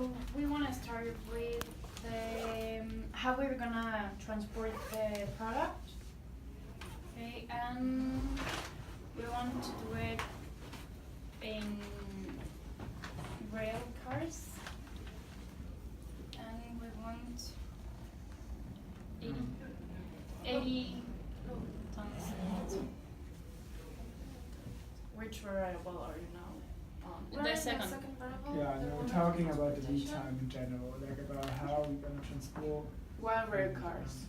So we want to start with the how we're gonna transport the product. Okay, and we want to do it in rail cars, and we want 80 tons. Which variable are you now on? The second. variable. Yeah, no, we're talking about the lead time in general, like about how we're gonna transport. Why rail cars?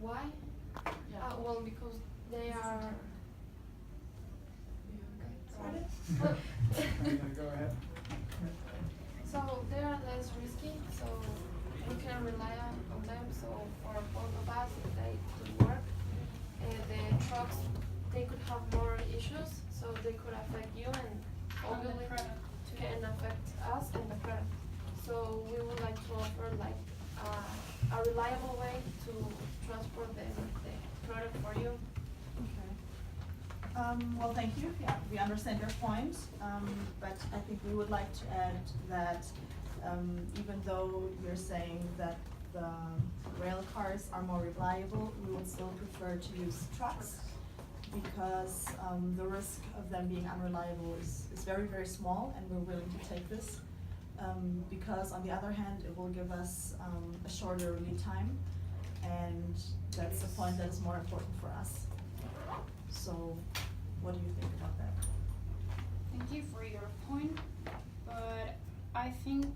Why? Yeah. Well, because they are. Yeah, go ahead. So they are less risky, so we can rely on them. So for both of us, if they do work, the trucks, they could have more issues, so they could affect you and On the obviously product. can affect us and the product. So we would like to offer like a reliable way to transport the product for you. Okay. Well, thank you. Yeah, we understand your point, but I think we would like to add that even though you're saying that the rail cars are more reliable, we would still prefer to use trucks because the risk of them being unreliable is very, very small, and we're willing to take this. Because on the other hand, it will give us a shorter lead time, and that's the point that is more important for us. So, what do you think about that? Thank you for your point, but I think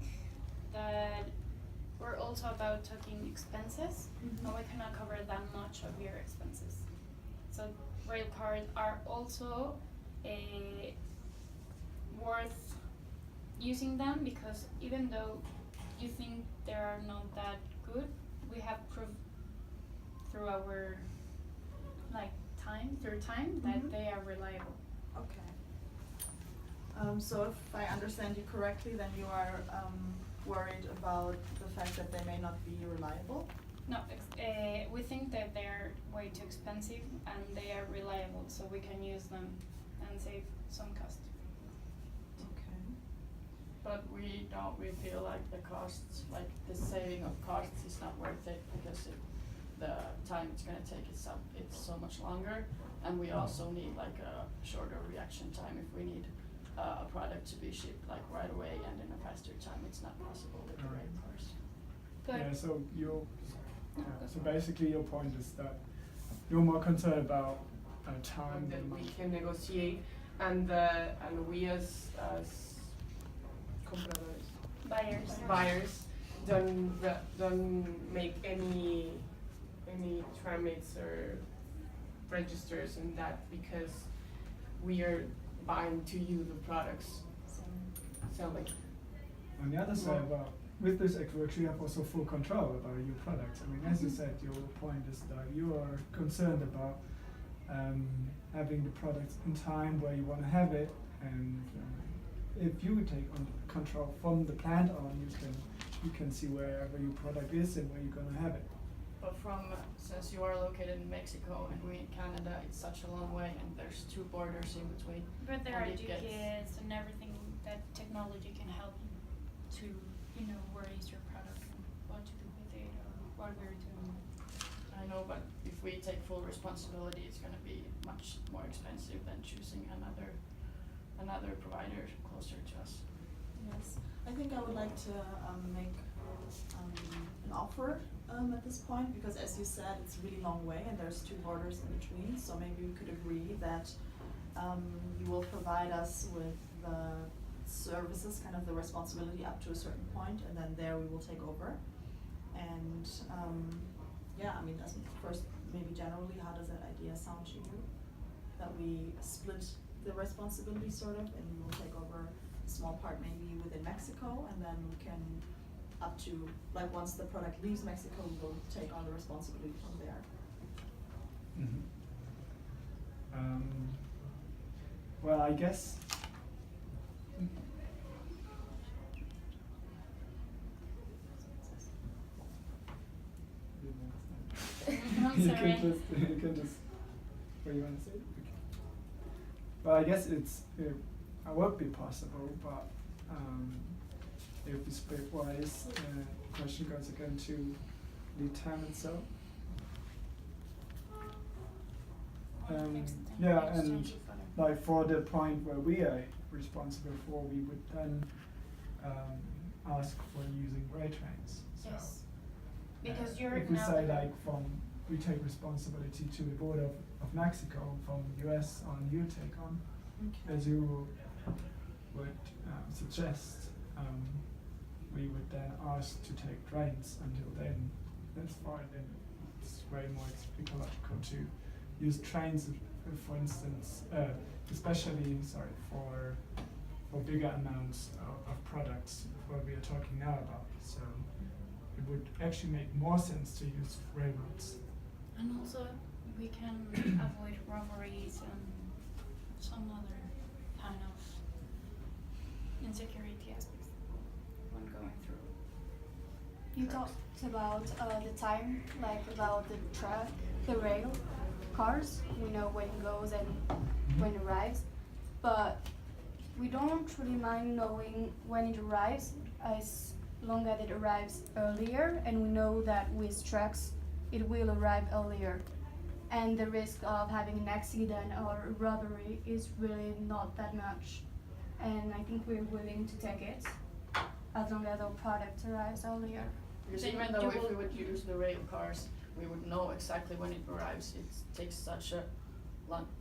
that we're also about talking expenses, and we cannot cover that much of your expenses. So rail cars are also worth using them because even though you think they are not that good, we have proved through our time that Mhm. they are reliable. Okay. So if I understand you correctly, then you are worried about the fact that they may not be reliable? No, we think that they're way too expensive and they are reliable, so we can use them and save some cost. Okay. But we feel like the costs, like the saving of costs is not worth it because the time it's gonna take it's so much longer, and we also need like a shorter reaction time if we need a product to be shipped like right away and in a faster time. It's not possible with the rail cars. But Yeah, so basically your point is that you're more concerned about time That than we can negotiate, and we as compradores, buyers don't make any tramits or registers in that because we are buying to you the products. So like on the other side, well, with this approach, you have also full control about your products. I mean, as you said, your point is that you are concerned about having the products in time where you want to have it, and if you take on control from the plant on, you can see wherever your product is and where you're gonna have it. But since you are located in Mexico and we in Canada, it's such a long way and there's two borders in between. But there are And it gets- GPS and everything that technology can help you to, where is your product and what to do with it or what we're doing. I know, but if we take full responsibility, it's gonna be much more expensive than choosing another provider closer to us. Yes, I think I would like to make an offer at this point, because as you said, it's a really long way and there's two borders in between, so maybe we could agree that you will provide us with the services, kind of the responsibility up to a certain point, and then there we will take over. And yeah, I mean, first, maybe generally, how does that idea sound to you? That we split the responsibility sort of, and we will take over a small part maybe within Mexico, and then we can up to, like, once the product leaves Mexico, we will take on the responsibility from there. Well, I guess. I'm You sorry. can just. What do you want to say? Okay. Well, I guess it would be possible, but if we split wise, question goes again to lead time itself. Yeah, and like for the point where we are responsible for, we would then ask for using rail trains. So, Yes. Because you're if we now say like we take responsibility to the border of Mexico, from US on you take on, as you would suggest, we would then ask to take trains until then. That's fine, then it's way more ecological to use trains, for instance, especially, for bigger amounts of products, what we are talking now about. So it would actually make more sense to use railroads. And also, we can avoid robberies and some other kind of insecurity aspects when going through. You talked about the time, like about the rail cars. We know when it goes and when it arrives, but we don't really mind knowing when it arrives, as long as it arrives earlier, and we know that with trucks it will arrive earlier, and the risk of having an accident or a robbery is really not that much, and I think we're willing to take it as long as our product arrives earlier. Because Then even though you if we will- would use the rail cars, we would know exactly when it arrives. It takes such a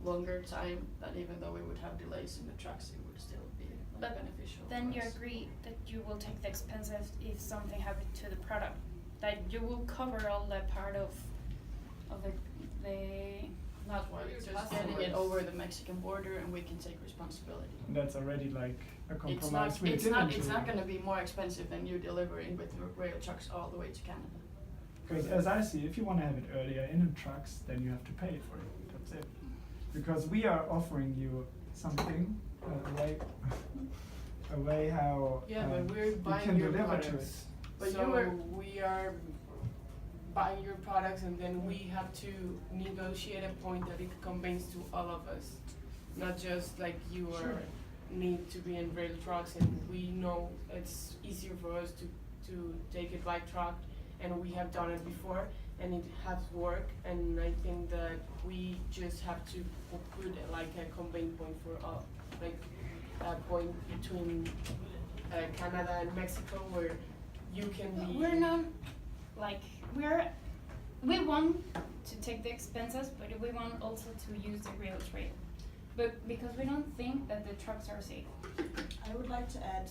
longer time that even though we would have delays in the trucks, it would still be But beneficial. Then for you us. agree that you will take the expenses if something happened to the product, that you will cover all that part of the Not while it's just getting it over the Mexican border, and we can take responsibility. And that's already like a It's compromise not. we're It's given not. to It's you. not going to be more expensive than you delivering with your rail trucks all the way to Canada. Because as I see, if you want to have it earlier in the trucks, then you have to pay for it. That's it. Because we are offering you something, a way how Yeah, but we're you buying can your deliver to it. products. But So you were- we are buying your products, and then we have to negotiate a point that it conveys to all of us, not just like you Sure. need to be in rail trucks, and we know it's easier for us to take it by truck, and we have done it before, and it has worked, and I think that we just have to put like a conveying point for all, like a point between Canada and Mexico where you can be. We're not, like, we want to take the expenses, but we want also to use the rail trail. But because we don't think that the trucks are safe. I would like to add,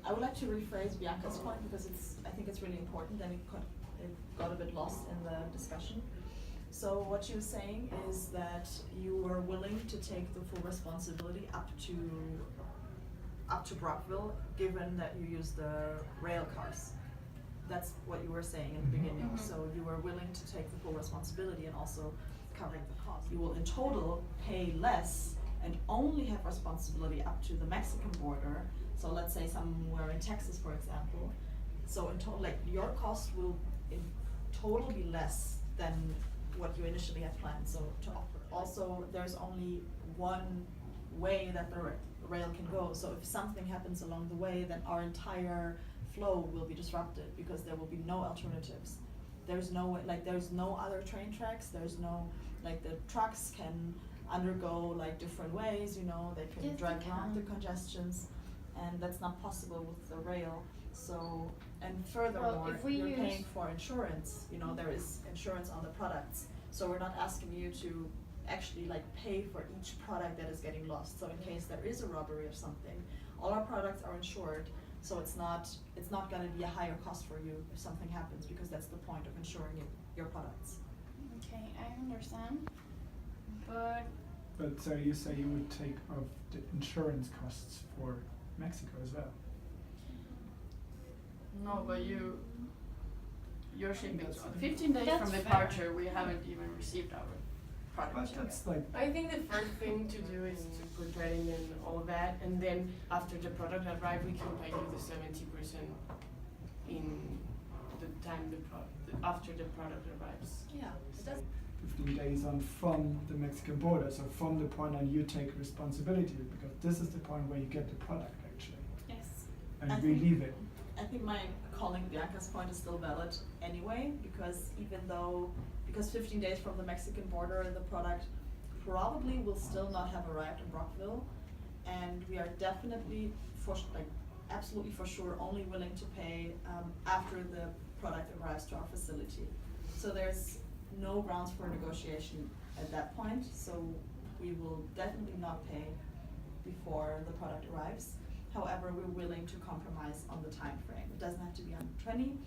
I would like to rephrase Bianca's point because I think it's really important and it got a bit lost in the discussion. So what she was saying is that you were willing to take the full responsibility up to Brockville, given that you use the rail cars. That's what you were saying in the beginning. Mhm. So you were willing to take the full responsibility and also covering the cost. You will in total pay less and only have responsibility up to the Mexican border. So let's say somewhere in Texas, for example. So in total, like your cost will in total be less than what you initially had planned. So to offer. Also, there's only one way that the rail can go. So if something happens along the way, then our entire flow will be disrupted because there will be no alternatives. There's no way, like there's no other train tracks. There's no, like the trucks can undergo like different ways, you know, they can Yes, they drive around the can. congestions, and that's not possible with the rail. So, and furthermore, if we you're use- paying for insurance, you know, there is insurance on the products. So we're not asking you to actually like pay for each product that is getting lost. So in case there is a robbery or something, all our products are insured. So it's not gonna be a higher cost for you if something happens, because that's the point of insuring your products. Okay, I understand, but But so you say you would take off the insurance costs for Mexico as well? No, but you're shipping That's fine. 15 days That's from fair. departure. We haven't even received our product But yet. that's like, I think the first thing to do is to put writing in all that, and then after the product arrives, we can pay you the 70% in the time after the product arrives. Yeah, that's 15 days on from the Mexican border, so from the point on you take responsibility, because this is the point where you get the product actually. yes. and I we think- leave it. I think my colleague Bianca's point is still valid anyway, because because 15 days from the Mexican border, the product probably will still not have arrived in Brockville, and we are definitely absolutely for sure only willing to pay after the product arrives to our facility. So there's no grounds for negotiation at that point, so we will definitely not pay before the product arrives. However, we're willing to compromise on the time frame. It doesn't have to be on 20,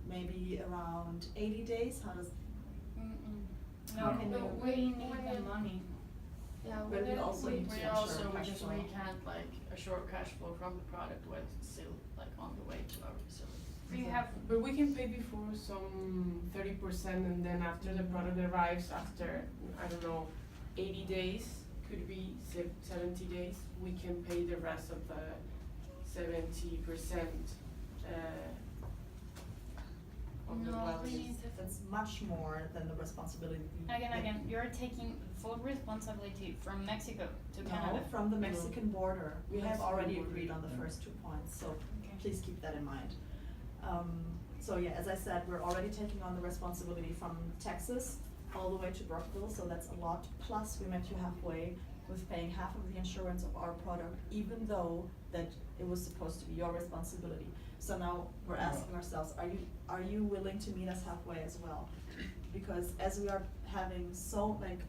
maybe around 80 days. How does, No, How can but you- we need the money. Yeah, But we also need to We ensure also, cash because flow. we can't like assure cash flow from the product when it's still like on the way to our facility. We have, But we can pay before some 30%, and then after the product arrives, after, I don't know, 80 days, could be 70 days, we can pay the rest of the 70% of the no, we values. need to. that's much more than the responsibility. Again, you're taking full responsibility from Mexico to Canada. No, from the Mexican border. We have Mexican already border. agreed on the first 2 points, so Okay. please keep that in mind. So yeah, as I said, we're already taking on the responsibility from Texas all the way to Brockville, so that's a lot. Plus, we met you halfway with paying half of the insurance of our product, even though that it was supposed to be your responsibility. So now we're asking ourselves, are you willing to meet us halfway as well? Because as we are having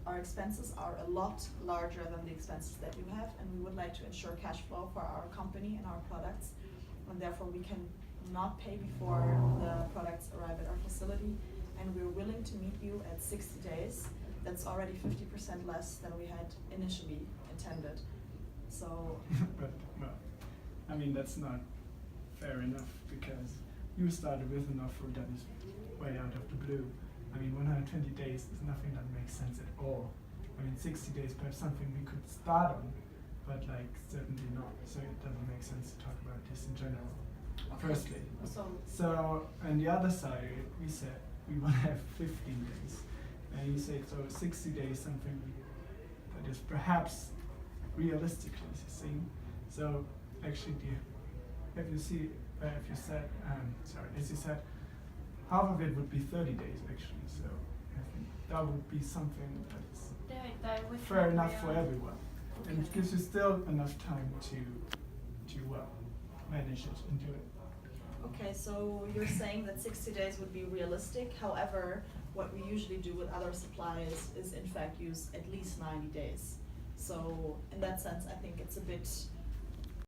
our expenses are a lot larger than the expenses that you have, and we would like to ensure cash flow for our company and our products, and therefore we can not pay before the products arrive at our facility, and we're willing to meet you at 60 days. That's already 50% less than we had initially intended. So, But, well, I mean, that's not fair enough, because you started with an offer that is way out of the blue. I mean, 120 days is nothing that makes sense at all. I mean, 60 days perhaps something we could start on, but like certainly not. So it doesn't make sense to talk about this in general. Firstly. So, on the other side, we said we want to have 15 days. And you say, so 60 days, something that is perhaps realistically seen. So, actually, as you said, half of it would be 30 days, actually. So, I think that would be something that is That we fair can enough agree for on. everyone. And it gives you still enough time to manage it and do it. okay, so you're saying that 60 days would be realistic. However, what we usually do with other suppliers is in fact use at least 90 days. So in that sense, I think it's a bit